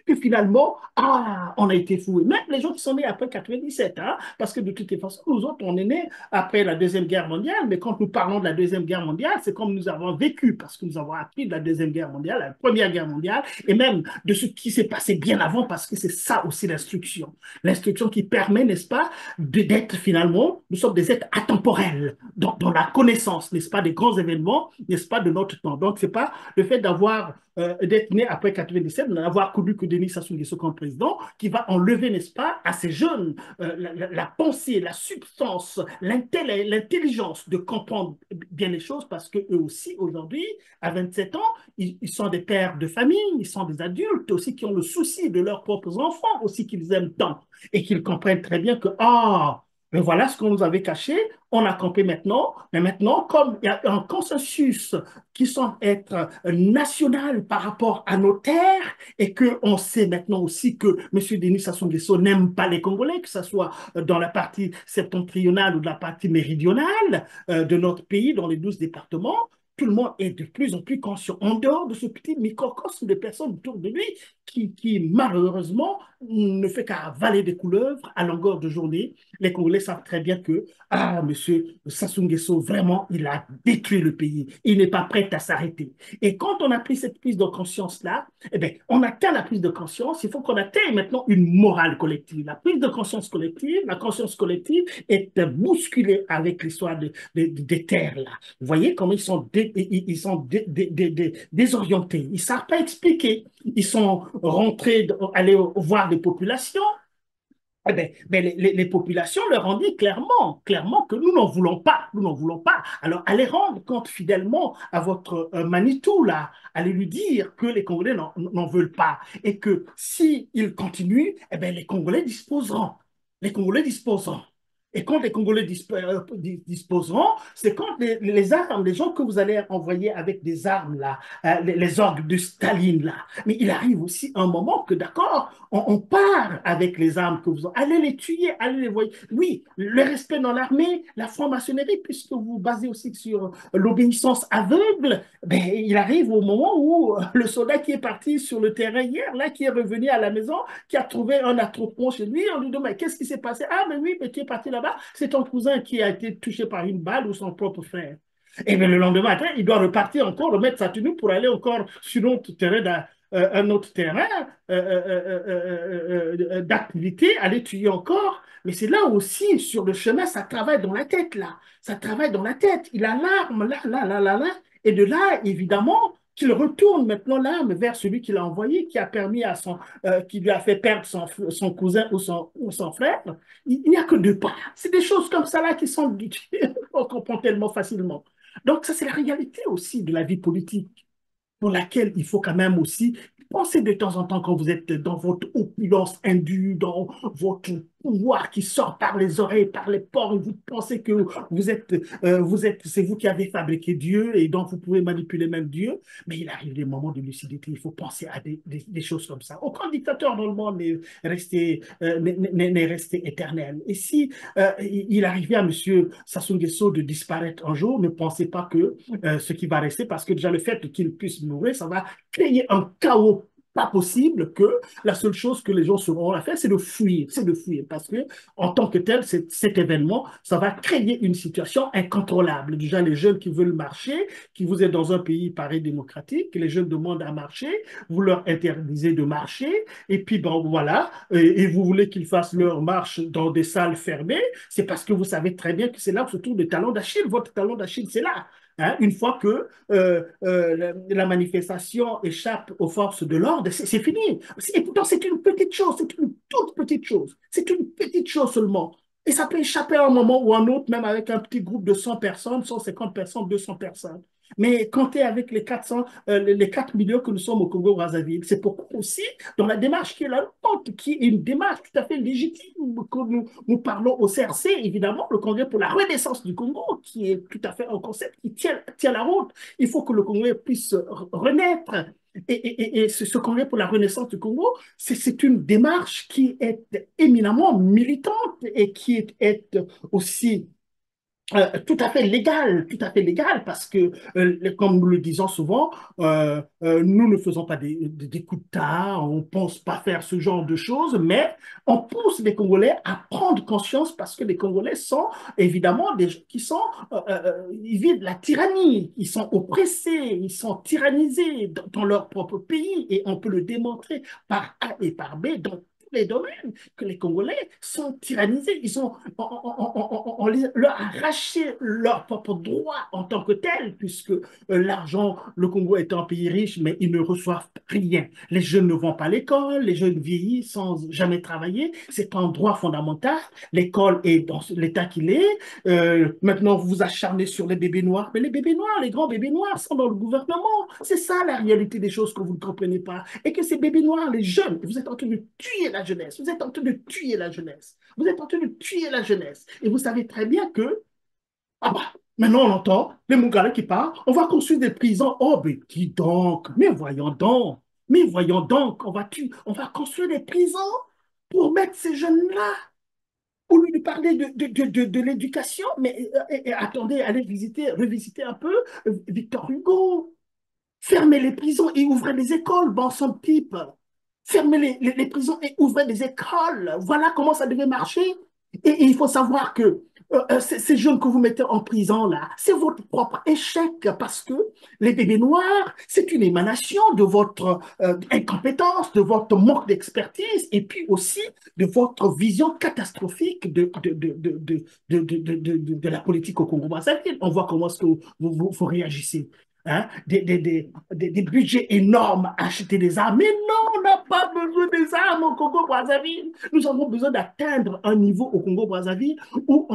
que finalement, on a été foués. Même les gens qui sont nés après 97, hein, parce que de toutes les façons, nous autres, on est nés après la Deuxième Guerre mondiale, mais quand nous parlons de la Deuxième Guerre mondiale, c'est comme nous avons vécu, parce que nous avons appris de la Deuxième Guerre mondiale, la Première Guerre mondiale, et même de ce qui s'est passé bien avant, parce que c'est ça aussi l'instruction. L'instruction qui permet, n'est-ce pas, d'être finalement, nous sommes des êtres atemporels dans la connaissance, n'est-ce pas, des grands événements, n'est-ce pas, de notre temps. Donc, c'est pas le fait d'être né après 97 peine avoir connu que Denis Sassou Nguesso comme président, qui va enlever, n'est-ce pas, à ces jeunes la pensée, la substance, l'intelligence de comprendre bien les choses, parce qu'eux aussi, aujourd'hui, à 27 ans, ils sont des pères de famille, ils sont des adultes aussi qui ont le souci de leurs propres enfants, aussi qu'ils aiment tant, et qu'ils comprennent très bien que, ah, mais voilà ce qu'on nous avait caché, on a compris maintenant, mais maintenant, comme il y a un consensus qui semble être national par rapport à nos terres et qu'on sait maintenant aussi que M. Denis Sassou Nguesso n'aime pas les Congolais, que ce soit dans la partie septentrionale ou de la partie méridionale de notre pays, dans les 12 départements, tout le monde est de plus en plus conscient, en dehors de ce petit microcosme de personnes autour de lui qui malheureusement ne fait qu'avaler des couleuvres à longueur de journée. Les Congolais savent très bien que, ah, monsieur Sassou Nguesso, vraiment, il a détruit le pays. Il n'est pas prêt à s'arrêter. Et quand on a pris cette prise de conscience-là, eh bien, on atteint la prise de conscience, il faut qu'on atteigne maintenant une morale collective. La prise de conscience collective, la conscience collective est bousculée avec l'histoire des terres, là. Vous voyez comment ils sont désorientés. Ils ne savent pas expliquer. Ils sont rentrés, aller voir les populations. Eh bien, les populations leur ont dit clairement que nous n'en voulons pas, nous n'en voulons pas. Alors, allez rendre compte fidèlement à votre Manitou, là, allez lui dire que les Congolais n'en veulent pas et que s'ils continuent, eh bien, les Congolais disposeront. Les Congolais disposeront. Et quand les Congolais disposeront, c'est quand les armes, les gens que vous allez envoyer avec des armes, là, les orgues de Staline, là. Mais il arrive aussi un moment que, d'accord, on part avec les armes que vous allez les tuer, allez les voir. Oui, le respect dans l'armée, la franc-maçonnerie, puisque vous vous basez aussi sur l'obéissance aveugle, ben, il arrive au moment où le soldat qui est parti sur le terrain hier, là, qui est revenu à la maison, qui a trouvé un attroupement chez lui, on lui demande, mais qu'est-ce qui s'est passé? Ah, mais oui, mais tu es parti là-bas, c'est ton cousin qui a été touché par une balle ou son propre frère. Et bien le lendemain matin, il doit repartir encore, remettre sa tenue pour aller encore sur notre terrain un autre terrain d'activité, aller tuer encore. Mais c'est là aussi, sur le chemin, ça travaille dans la tête, là. Ça travaille dans la tête. Il a l'arme, là, là, là, là, là. Et de là, évidemment, qu'il retourne maintenant l'arme vers celui qui l'a envoyé, qui a permis à qui lui a fait perdre son cousin ou son frère. Il n'y a que deux pas. C'est des choses comme ça là qui sont, on comprend tellement facilement. Donc ça, c'est la réalité aussi de la vie politique pour laquelle il faut quand même aussi penser de temps en temps quand vous êtes dans votre opulence indue, dans votre pouvoir qui sort par les oreilles, par les pores, et vous pensez que c'est vous qui avez fabriqué Dieu et donc vous pouvez manipuler même Dieu. Mais il arrive des moments de lucidité, il faut penser à des choses comme ça. Aucun dictateur dans le monde n'est resté éternel. Et si il arrivait à M. Sassou Nguesso de disparaître un jour, ne pensez pas que ce qui va rester, parce que déjà le fait qu'il puisse mourir, ça va créer un chaos pas possible, que la seule chose que les gens seront à faire, c'est de fuir, parce que en tant que tel, cet événement, ça va créer une situation incontrôlable. Déjà, les jeunes qui veulent marcher, qui vous êtes dans un pays pareil démocratique, les jeunes demandent à marcher, vous leur interdisez de marcher, et puis bon, voilà, et vous voulez qu'ils fassent leur marche dans des salles fermées, c'est parce que vous savez très bien que c'est là que se trouve le talon d'Achille. Votre talon d'Achille, c'est là. Hein, une fois que la manifestation échappe aux forces de l'ordre, c'est fini. Et pourtant, c'est une petite chose, c'est une toute petite chose. C'est une petite chose seulement. Et ça peut échapper à un moment ou à un autre, même avec un petit groupe de 100 personnes, 150 personnes, 200 personnes. Mais comptez avec les 400, les 4 millions que nous sommes au Congo-Brazzaville. C'est pourquoi aussi, dans la démarche qui est la nôtre, qui est une démarche tout à fait légitime, que nous parlons au CRC, évidemment, le Congrès pour la renaissance du Congo, qui est tout à fait un concept qui tient la route. Il faut que le Congrès puisse renaître. Et ce Congrès pour la renaissance du Congo, c'est une démarche qui est éminemment militante et qui est aussi tout à fait légal, parce que, comme nous le disons souvent, nous ne faisons pas des coups d'État, on ne pense pas faire ce genre de choses, mais on pousse les Congolais à prendre conscience, parce que les Congolais sont évidemment des gens qui sont, ils vivent la tyrannie, ils sont oppressés, ils sont tyrannisés dans leur propre pays, et on peut le démontrer par A et par B. Donc, les domaines, que les Congolais sont tyrannisés. On leur a arraché leur propre droit en tant que tel, puisque l'argent, le Congo est un pays riche, mais ils ne reçoivent rien. Les jeunes ne vont pas à l'école, les jeunes vieillissent sans jamais travailler. C'est un droit fondamental. L'école est dans l'état qu'il est. Maintenant, vous vous acharnez sur les bébés noirs, mais les bébés noirs, les grands bébés noirs sont dans le gouvernement. C'est ça la réalité des choses que vous ne comprenez pas. Et que ces bébés noirs, les jeunes, vous êtes en train de tuer la jeunesse. Vous êtes en train de tuer la jeunesse. Vous êtes en train de tuer la jeunesse. Et vous savez très bien que, ah bah, maintenant on entend les Mougalais qui parlent, on va construire des prisons. Oh, mais dis donc, mais voyons donc, on va construire des prisons pour mettre ces jeunes-là au lieu de parler de l'éducation, mais attendez, allez revisiter un peu Victor Hugo. Fermez les prisons et ouvrez des écoles, bon sang de pipe. Fermez les prisons et ouvrez des écoles. Voilà comment ça devait marcher. Et il faut savoir que ces jeunes que vous mettez en prison, là, c'est votre propre échec parce que les bébés noirs, c'est une émanation de votre incompétence, de votre manque d'expertise et puis aussi de votre vision catastrophique de la politique au Congo-Brazzaville. On voit comment est-ce que vous réagissez. Hein, des budgets énormes à acheter des armes. Mais non, on n'a pas besoin des armes au Congo-Brazzaville. Nous avons besoin d'atteindre un niveau au Congo-Brazzaville où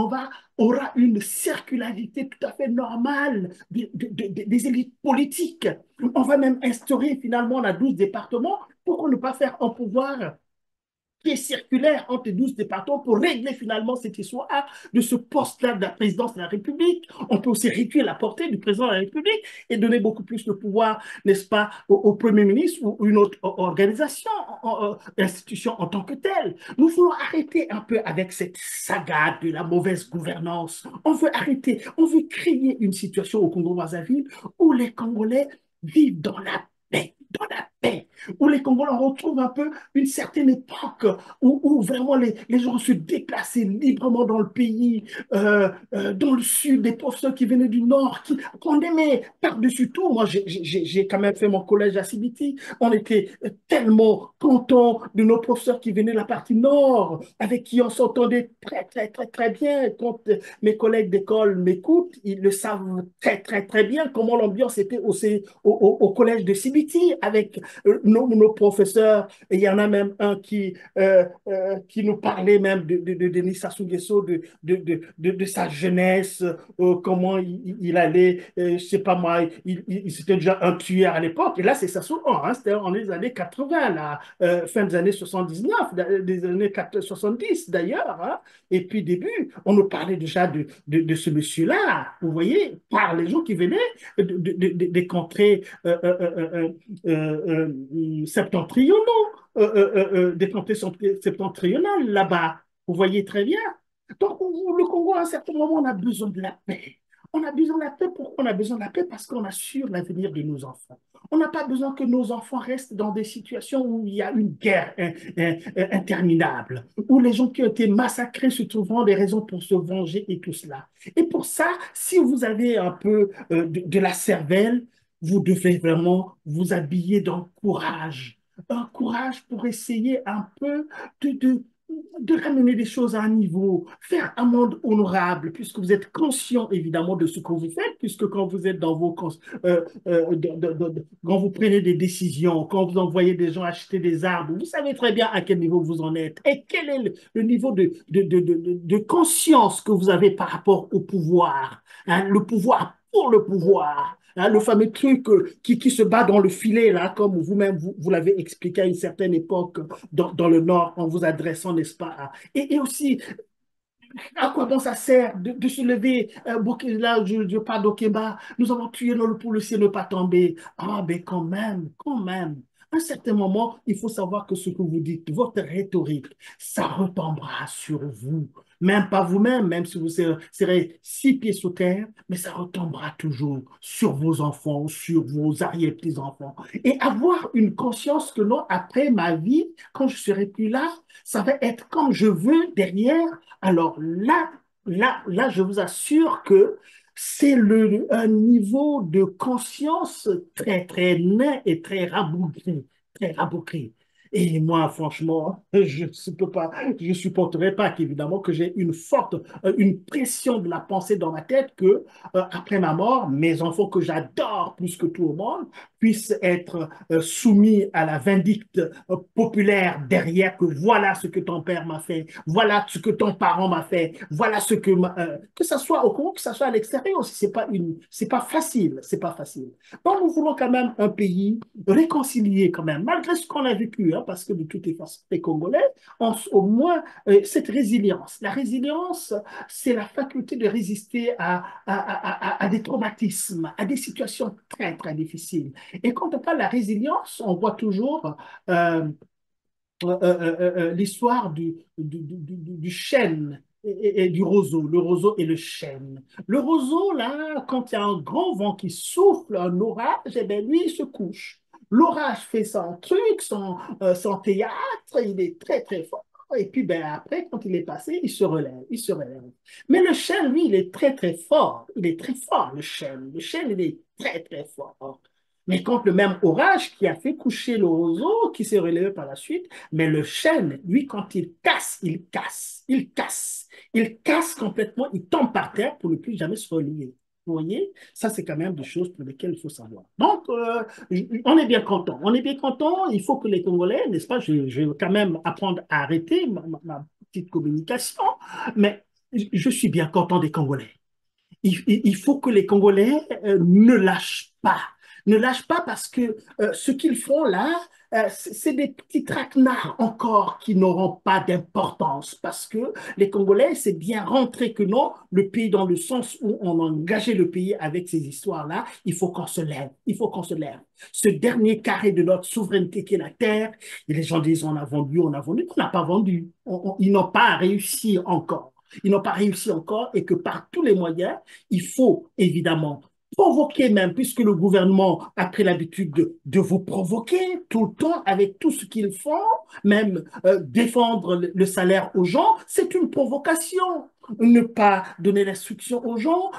aura une circularité tout à fait normale des élites politiques. On va même instaurer finalement, on a 12 départements. Pourquoi ne pas faire un pouvoir qui est circulaire entre 12 départements pour régler finalement cette histoire de ce poste-là de la présidence de la République. On peut aussi réduire la portée du président de la République et donner beaucoup plus de pouvoir, n'est-ce pas, au Premier ministre ou une autre organisation, institution en tant que telle. Nous voulons arrêter un peu avec cette saga de la mauvaise gouvernance. On veut arrêter, on veut créer une situation au Congo-Brazzaville où les Congolais vivent dans la paix, où les Congolais retrouvent un peu une certaine époque où vraiment les gens se déplaçaient librement dans le pays, dans le sud, des professeurs qui venaient du nord, qu'on aimait par-dessus tout. Moi, j'ai quand même fait mon collège à Sibiti. On était tellement contents de nos professeurs qui venaient de la partie nord, avec qui on s'entendait très bien. Quand mes collègues d'école m'écoutent, ils le savent très bien comment l'ambiance était au collège de Sibiti avec nos professeurs. Et il y en a même un qui nous parlait même de Denis Sassou Nguesso, de sa jeunesse, comment il allait, je sais pas moi, c'était déjà un tueur à l'époque. Et là, c'est Sassou, hein, c'était en les années 80, là, fin des années 79, des années 70 d'ailleurs. Hein. Et puis début, on nous parlait déjà de ce monsieur-là, vous voyez, par les gens qui venaient des contrées septentrionaux, des contrées septentrionales là-bas. Vous voyez très bien. Donc, le Congo, à un certain moment, on a besoin de la paix. On a besoin de la paix. Pourquoi on a besoin de la paix? Parce qu'on assure l'avenir de nos enfants. On n'a pas besoin que nos enfants restent dans des situations où il y a une guerre interminable, où les gens qui ont été massacrés se trouveront des raisons pour se venger et tout cela. Et pour ça, si vous avez un peu de la cervelle, vous devez vraiment vous habiller d'un courage. Un courage pour essayer un peu de, de, de ramener les choses à un niveau, faire un monde honorable, puisque vous êtes conscient évidemment de ce que vous faites, puisque quand vous êtes dans quand vous prenez des décisions, quand vous envoyez des gens acheter des arbres, vous savez très bien à quel niveau vous en êtes et quel est le niveau de conscience que vous avez par rapport au pouvoir, hein, le pouvoir pour le pouvoir. Hein, le fameux truc qui se bat dans le filet, là, comme vous-même, vous l'avez expliqué à une certaine époque dans le Nord, en vous adressant, n'est-ce pas? Et aussi, à quoi bon ça sert de se lever, là, je parle d'Okemba, nous avons tué le pour le ciel ne pas tomber. Ah, mais quand même. À un certain moment, il faut savoir que ce que vous dites, votre rhétorique, ça retombera sur vous. Même pas vous-même, même si vous serez 6 pieds sous terre, mais ça retombera toujours sur vos enfants, sur vos arrière-petits-enfants. Et avoir une conscience que non, après ma vie, quand je serai plus là, ça va être comme je veux derrière. Alors là, je vous assure que c'est un niveau de conscience très nain et très rabougri, très rabougri. Et moi, franchement, je ne peux pas, je supporterai pas qu'évidemment que j'ai une forte, une pression de la pensée dans ma tête que après ma mort, mes enfants que j'adore plus que tout au monde puissent être soumis à la vindicte populaire derrière que voilà ce que ton père m'a fait, voilà ce que ton parent m'a fait, voilà ce que ça soit au Congo, que ça soit à l'extérieur aussi, c'est pas facile, c'est pas facile. Donc nous voulons quand même un pays réconcilié quand même, malgré ce qu'on a vécu, hein, parce que de toutes les façons, les Congolais ont au moins cette résilience. La résilience, c'est la faculté de résister à des traumatismes, à des situations très, très difficiles. Et quand on parle de la résilience, on voit toujours l'histoire du chêne et du roseau, le roseau et le chêne. Le roseau, là, quand il y a un grand vent qui souffle, un orage, eh bien, lui, il se couche. L'orage fait son truc, son théâtre, il est très, très fort. Et puis, ben, après, quand il est passé, il se relève, il se relève. Mais le chêne, lui, il est très, très fort. Il est très fort, le chêne. Le chêne, il est très, très fort. Mais contre le même orage qui a fait coucher le roseau, qui s'est relevé par la suite, mais le chêne, lui, quand il casse, il casse, il casse, il casse complètement, il tombe par terre pour ne plus jamais se relever. Vous voyez, ça, c'est quand même des choses pour lesquelles il faut savoir. Donc, on est bien content. On est bien content. Il faut que les Congolais, n'est-ce pas, je vais quand même apprendre à arrêter ma petite communication, mais je suis bien content des Congolais. Il faut que les Congolais ne lâchent pas. Ne lâchent pas parce que ce qu'ils font là, c'est des petits traquenards encore qui n'auront pas d'importance. Parce que les Congolais, c'est bien rentré que non, le pays dans le sens où on a engagé le pays avec ces histoires-là, il faut qu'on se lève. Il faut qu'on se lève. Ce dernier carré de notre souveraineté qui est la terre, et les gens disent on a vendu, on a vendu. On n'a pas vendu. Ils n'ont pas réussi encore. Ils n'ont pas réussi encore et que par tous les moyens, il faut évidemment provoquer même, puisque le gouvernement a pris l'habitude de vous provoquer tout le temps avec tout ce qu'ils font, même défendre le salaire aux gens, c'est une provocation. Ne pas donner l'instruction aux gens,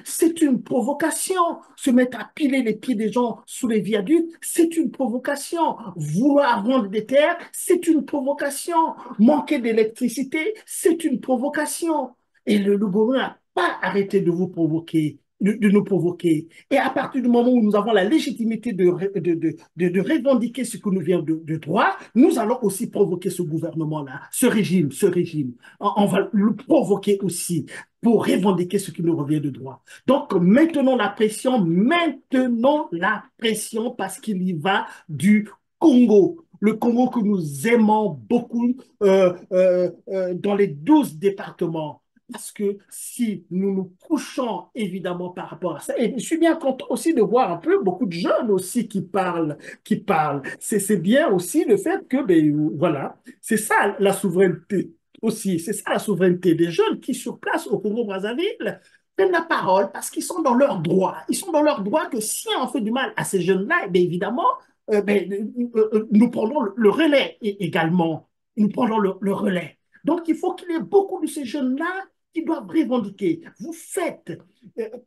c'est une provocation. Se mettre à piler les pieds des gens sous les viaducs, c'est une provocation. Vouloir vendre des terres, c'est une provocation. Manquer d'électricité, c'est une provocation. Et le gouvernement n'a pas arrêté de vous provoquer, de nous provoquer. Et à partir du moment où nous avons la légitimité de revendiquer ce que nous vient de droit, nous allons aussi provoquer ce gouvernement-là, ce régime, ce régime. On va le provoquer aussi pour revendiquer ce qui nous revient de droit. Donc, maintenons la pression parce qu'il y va du Congo. Le Congo que nous aimons beaucoup dans les 12 départements. Parce que si nous nous couchons évidemment par rapport à ça, et je suis bien content aussi de voir un peu beaucoup de jeunes aussi qui parlent, qui parlent. C'est bien aussi le fait que, ben, voilà, c'est ça la souveraineté aussi, c'est ça la souveraineté des jeunes qui sur place au Congo-Brazzaville prennent la parole parce qu'ils sont dans leur droit. Ils sont dans leur droit que si on fait du mal à ces jeunes-là, eh bien évidemment, nous prendrons le relais également. Nous prendrons le relais. Donc, il faut qu'il y ait beaucoup de ces jeunes-là qui doivent revendiquer. Vous faites,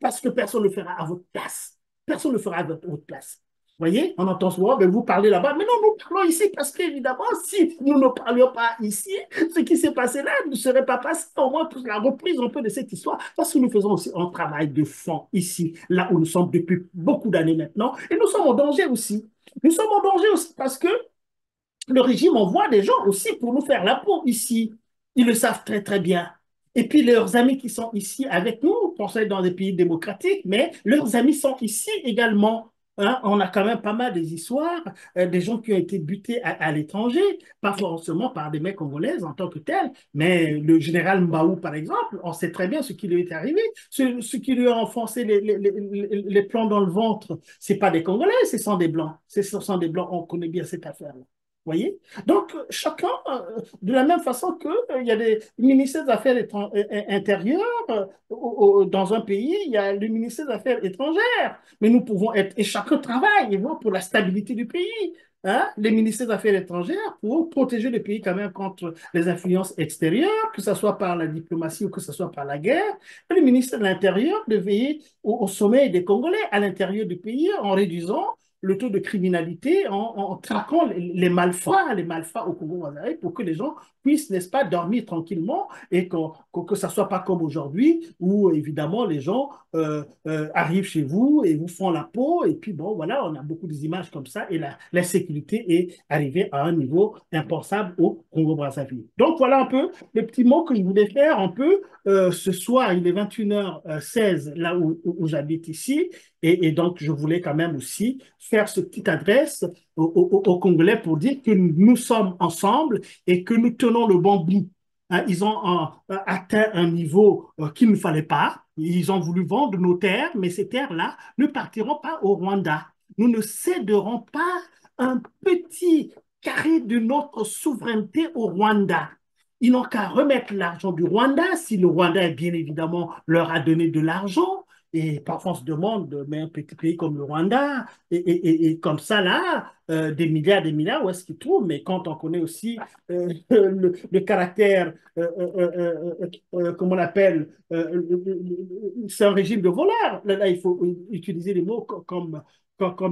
parce que personne ne le fera à votre place. Personne ne le fera à votre place. Vous voyez, on entend souvent, ben, vous parlez là-bas, mais non, nous parlons ici parce qu'évidemment, si nous ne parlions pas ici, ce qui s'est passé là ne serait pas passé. Au moins, pour la reprise un peu de cette histoire, parce que nous faisons aussi un travail de fond ici, là où nous sommes depuis beaucoup d'années maintenant, et nous sommes en danger aussi. Nous sommes en danger aussi parce que le régime envoie des gens aussi pour nous faire la peau ici. Ils le savent très, très bien. Et puis leurs amis qui sont ici avec nous, on sait dans des pays démocratiques, mais leurs amis sont ici également. Hein, on a quand même pas mal des histoires, des gens qui ont été butés à l'étranger, pas forcément par des mecs congolaises en tant que tels, mais le général Mbaou, par exemple, on sait très bien ce qui lui est arrivé, ce qui lui a enfoncé les plans dans le ventre, c'est pas des Congolais, ce sont des Blancs. Ce sont des Blancs, on connaît bien cette affaire-là. Voyez? Donc, chacun, de la même façon qu'il y a des ministères des Affaires intérieures dans un pays, il y a le ministère des Affaires étrangères. Mais nous pouvons être, et chacun travaille pour la stabilité du pays. Hein? Les ministères des Affaires étrangères pour protéger le pays quand même contre les influences extérieures, que ce soit par la diplomatie ou que ce soit par la guerre. Et le ministère de l'Intérieur de veiller au sommet des Congolais à l'intérieur du pays en réduisant le taux de criminalité en traquant les malfrats au Congo-Brazzaville pour que les gens puissent, n'est-ce pas, dormir tranquillement et que ça ne soit pas comme aujourd'hui où, évidemment, les gens arrivent chez vous et vous font la peau. Et puis, bon, voilà, on a beaucoup d'images comme ça et l'insécurité est arrivée à un niveau impensable au Congo-Brazzaville. Donc, voilà un peu les petits mots que je voulais faire un peu ce soir. Il est 21h16 là où j'habite ici. Et donc, je voulais quand même aussi faire cette petite adresse aux Congolais pour dire que nous sommes ensemble et que nous tenons le bon bout. Hein, ils ont atteint un niveau qu'il ne fallait pas. Ils ont voulu vendre nos terres, mais ces terres-là ne partiront pas au Rwanda. Nous ne céderons pas un petit carré de notre souveraineté au Rwanda. Ils n'ont qu'à remettre l'argent du Rwanda, si le Rwanda, bien évidemment, leur a donné de l'argent. Et parfois, on se demande, mais un petit pays comme le Rwanda, et comme ça, là, des milliards, où est-ce qu'ils trouvent? Mais quand on connaît aussi le caractère, comment on appelle, c'est un régime de voleurs. Là, il faut utiliser les mots comme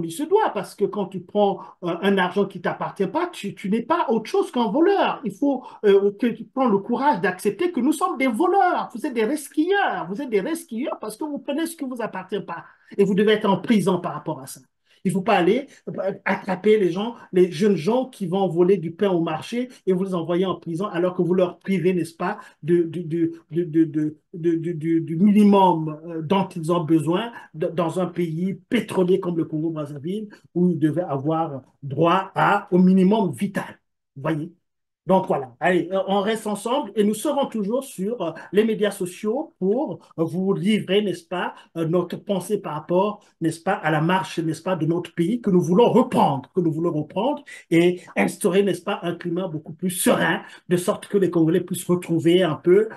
il se doit, parce que quand tu prends un argent qui ne t'appartient pas, tu n'es pas autre chose qu'un voleur. Il faut que tu prends le courage d'accepter que nous sommes des voleurs. Vous êtes des resquilleurs. Vous êtes des resquilleurs parce que vous prenez ce qui ne vous appartient pas. Et vous devez être en prison par rapport à ça. Il ne faut pas aller attraper les gens, les jeunes gens qui vont voler du pain au marché et vous les envoyer en prison alors que vous leur privez, n'est-ce pas, du minimum dont ils ont besoin dans un pays pétrolier comme le Congo-Brazzaville où ils devaient avoir droit au minimum vital. Vous voyez? Donc voilà, allez, on reste ensemble et nous serons toujours sur les médias sociaux pour vous livrer, n'est-ce pas, notre pensée par rapport, n'est-ce pas, à la marche, n'est-ce pas, de notre pays que nous voulons reprendre et instaurer, n'est-ce pas, un climat beaucoup plus serein, de sorte que les Congolais puissent retrouver un peu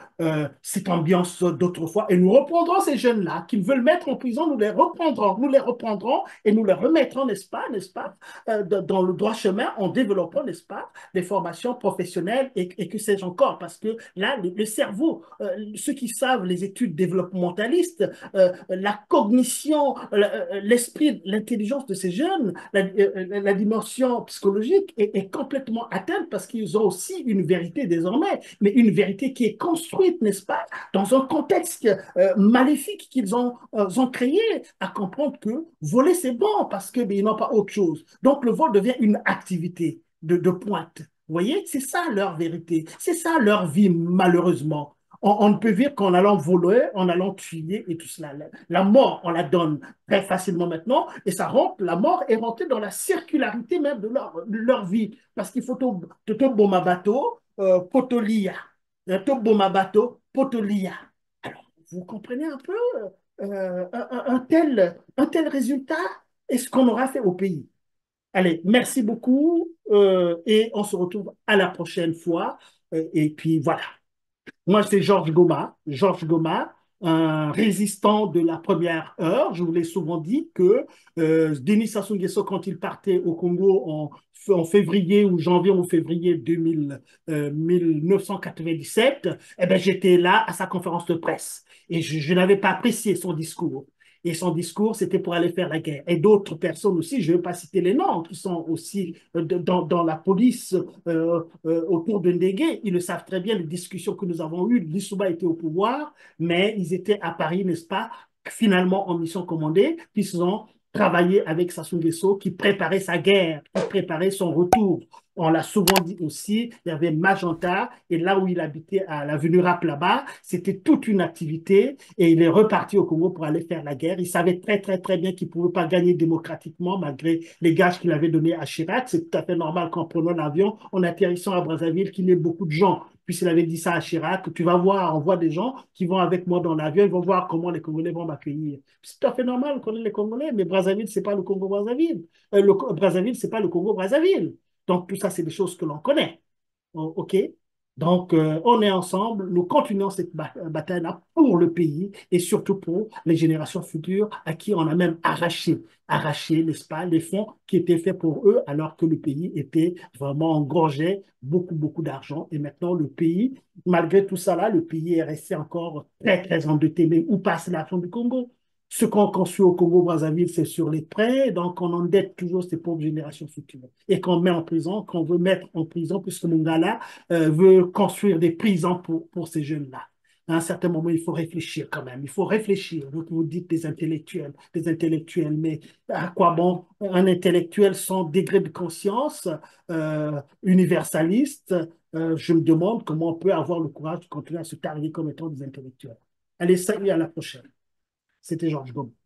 cette ambiance d'autrefois. Et nous reprendrons ces jeunes-là qui veulent mettre en prison, nous les reprendrons et nous les remettrons, n'est-ce pas, dans le droit chemin en développant, n'est-ce pas, des formations professionnelles et que sais-je encore, parce que là, le cerveau, ceux qui savent les études développementalistes, la cognition, l'esprit, l'intelligence de ces jeunes, la dimension psychologique est complètement atteinte parce qu'ils ont aussi une vérité désormais, mais une vérité qui est construite, n'est-ce pas, dans un contexte maléfique qu'ils ont créé, à comprendre que voler, c'est bon parce qu'ils n'ont pas autre chose. Donc, le vol devient une activité de pointe. Vous voyez, c'est ça leur vérité, c'est ça leur vie, malheureusement. On ne peut vivre qu'en allant voler, en allant tuer et tout cela. La mort, on la donne très facilement maintenant, et la mort est rentrée dans la circularité même de leur vie. Parce qu'il faut te bomber bateau, potolia. Te bomber bateau, potolia. Alors, vous comprenez un peu un tel résultat et ce qu'on aura fait au pays. Allez, merci beaucoup et on se retrouve à la prochaine fois. Et puis voilà. Moi, c'est Georges Goma, un résistant de la première heure. Je vous l'ai souvent dit que Denis Sassou Nguesso, quand il partait au Congo en février ou janvier ou février 1997, eh ben, j'étais là à sa conférence de presse et je n'avais pas apprécié son discours. Et son discours, c'était pour aller faire la guerre. Et d'autres personnes aussi, je ne vais pas citer les noms, qui sont aussi dans la police autour de Ndégué. Ils le savent très bien, les discussions que nous avons eues. Lissouba était au pouvoir, mais ils étaient à Paris, n'est-ce pas, finalement en mission commandée, puis ils ont travaillé avec Sassou Nguesso, qui préparait sa guerre, qui préparait son retour. On l'a souvent dit aussi, il y avait Magenta, et là où il habitait à l'avenue Rap là-bas, c'était toute une activité, et il est reparti au Congo pour aller faire la guerre. Il savait très, très, très bien qu'il ne pouvait pas gagner démocratiquement, malgré les gages qu'il avait donnés à Chirac. C'est tout à fait normal qu'en prenant l'avion, en atterrissant à Brazzaville, qu'il y ait beaucoup de gens. Puisqu'il avait dit ça à Chirac, tu vas voir, on voit des gens qui vont avec moi dans l'avion, ils vont voir comment les Congolais vont m'accueillir. C'est tout à fait normal, on connaît les Congolais, mais Brazzaville, c'est pas le Congo-Brazzaville. Brazzaville, c'est pas le Congo-Brazzaville. Donc, tout ça, c'est des choses que l'on connaît. OK? Donc, on est ensemble, nous continuons cette bataille-là pour le pays et surtout pour les générations futures à qui on a même arraché, n'est-ce pas, les fonds qui étaient faits pour eux alors que le pays était vraiment engorgé beaucoup, beaucoup d'argent. Et maintenant, le pays, malgré tout ça là, le pays est resté encore très, très endetté. Mais où passe l'argent du Congo? Ce qu'on construit au Congo-Brazzaville, c'est sur les prêts, donc on endette toujours ces pauvres générations futures. Et qu'on met en prison, qu'on veut mettre en prison, puisque Mungala veut construire des prisons pour ces jeunes-là. À un certain moment, il faut réfléchir quand même. Il faut réfléchir. Vous dites des intellectuels, mais à quoi bon un intellectuel sans degré de conscience universaliste? Je me demande comment on peut avoir le courage de continuer à se targuer comme étant des intellectuels. Allez, salut, à la prochaine. C'était Georges Gomez.